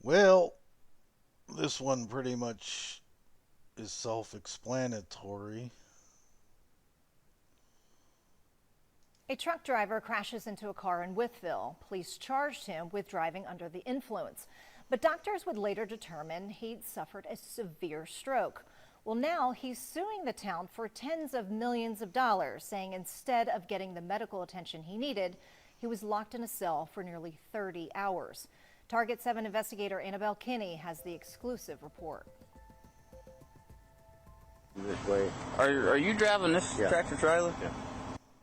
Well, this one pretty much is self explanatory. A truck driver crashes into a car in Wytheville. Police charged him with driving under the influence, but doctors would later determine he'd suffered a severe stroke. Well, now he's suing the town for tens of millions of dollars, saying instead of getting the medical attention he needed, he was locked in a cell for nearly 30 hours. Target 7 investigator Annabelle Kinney has the exclusive report. This way. Are you driving this tractor trailer? Yeah.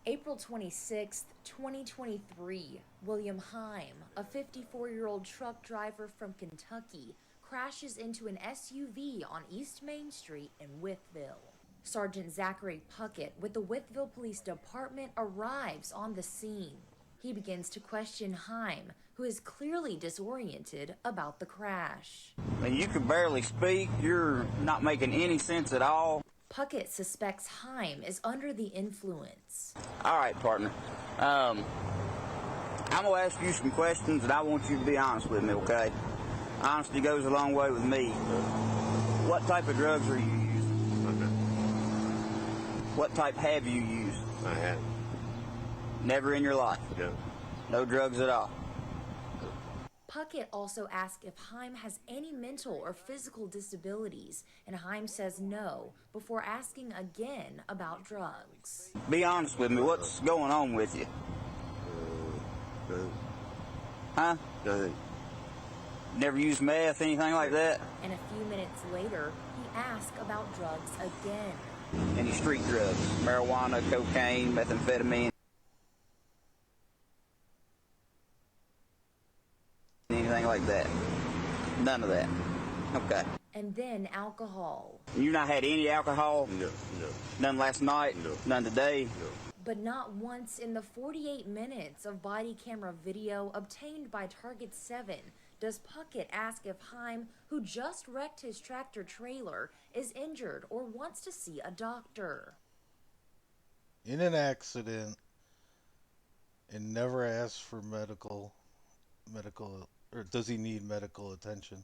April 26th, 2023, William Heim, a 54-year-old truck driver from Kentucky, crashes into an SUV on East Main Street in Wytheville. Sergeant Zachary Puckett with the Wytheville Police Department arrives on the scene. He begins to question Heim, who is clearly disoriented about the crash. I mean, you can barely speak. You're not making any sense at all. Puckett suspects Heim is under the influence. All right, partner. I'm gonna ask you some questions, and I want you to be honest with me, okay? Honesty goes a long way with me. What type of drugs are you using? Okay. What type have you used? I have. Never in your life. No. No drugs at all. Puckett also asks if Heim has any mental or physical disabilities, and Heim says no, before asking again about drugs. Be honest with me. What's going on with you? Nothing. Huh? Nothing. Never used meth, anything like that? And a few minutes later, he asks about drugs again. Any street drugs? Marijuana, cocaine, methamphetamine? Anything like that? None of that. Okay. And then alcohol. You not had any alcohol? No. No. None last night? No. None today? No. But not once in the 48 minutes of body camera video obtained by Target 7 does Puckett ask if Heim, who just wrecked his tractor trailer, is injured or wants to see a doctor. In an accident and never asks for medical, or does he need medical attention?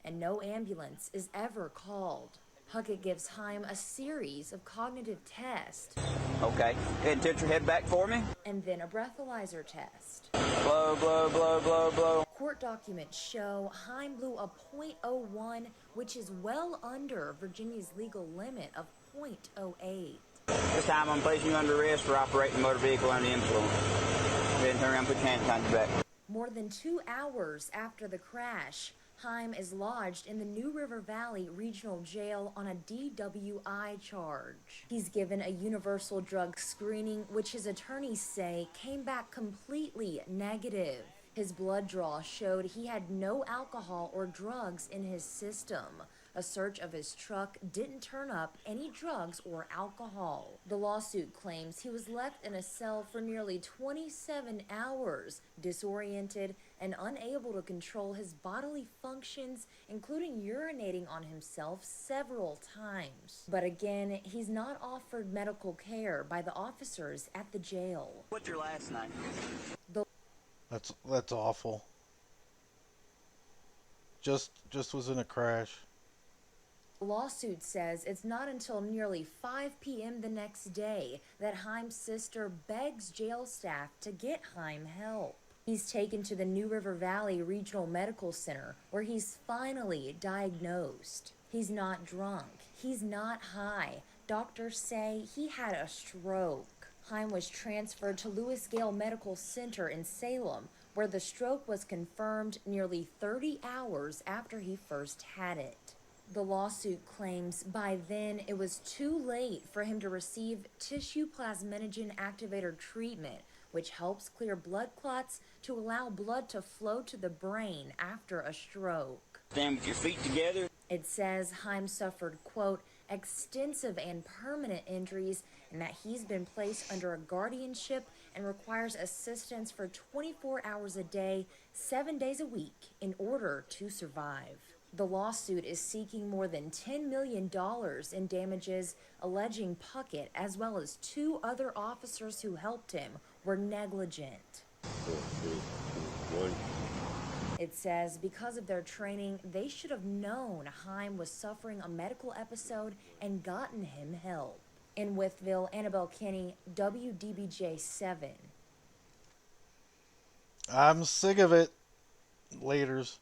And no ambulance is ever called. Puckett gives Heim a series of cognitive tests Okay. Go ahead and tilt your head back for me. and then a breathalyzer test. Blow, blow, blow, blow, blow. Court documents show Heim blew a .01, which is well under Virginia's legal limit of .08. This time I'm placing you under arrest for operating a motor vehicle under the influence. Go ahead and turn around and put your hands behind your back. More than 2 hours after the crash, Heim is lodged in the New River Valley Regional Jail on a DWI charge. He's given a universal drug screening, which his attorneys say came back completely negative. His blood draw showed he had no alcohol or drugs in his system. A search of his truck didn't turn up any drugs or alcohol. The lawsuit claims he was left in a cell for nearly 27 hours, disoriented and unable to control his bodily functions, including urinating on himself several times. But again, he's not offered medical care by the officers at the jail. What's your last name? That's awful. Just was in a crash. The lawsuit says it's not until nearly 5 p.m. the next day that Heim's sister begs jail staff to get Heim help. He's taken to the New River Valley Regional Medical Center, where he's finally diagnosed. He's not drunk. He's not high. Doctors say he had a stroke. Heim was transferred to Lewis Gale Medical Center in Salem, where the stroke was confirmed nearly 30 hours after he first had it. The lawsuit claims by then it was too late for him to receive tissue plasminogen activator treatment, which helps clear blood clots to allow blood to flow to the brain after a stroke. Stand with your feet together. It says Heim suffered, quote, extensive and permanent injuries, and that he's been placed under a guardianship and requires assistance for 24 hours a day, 7 days a week in order to survive. The lawsuit is seeking more than $10 million in damages, alleging Puckett, as well as 2 other officers who helped him, were negligent. One. It says because of their training, they should have known Haim was suffering a medical episode and gotten him help. In Wytheville, Annabelle Kinney, WDBJ 7. I'm sick of it. Laters.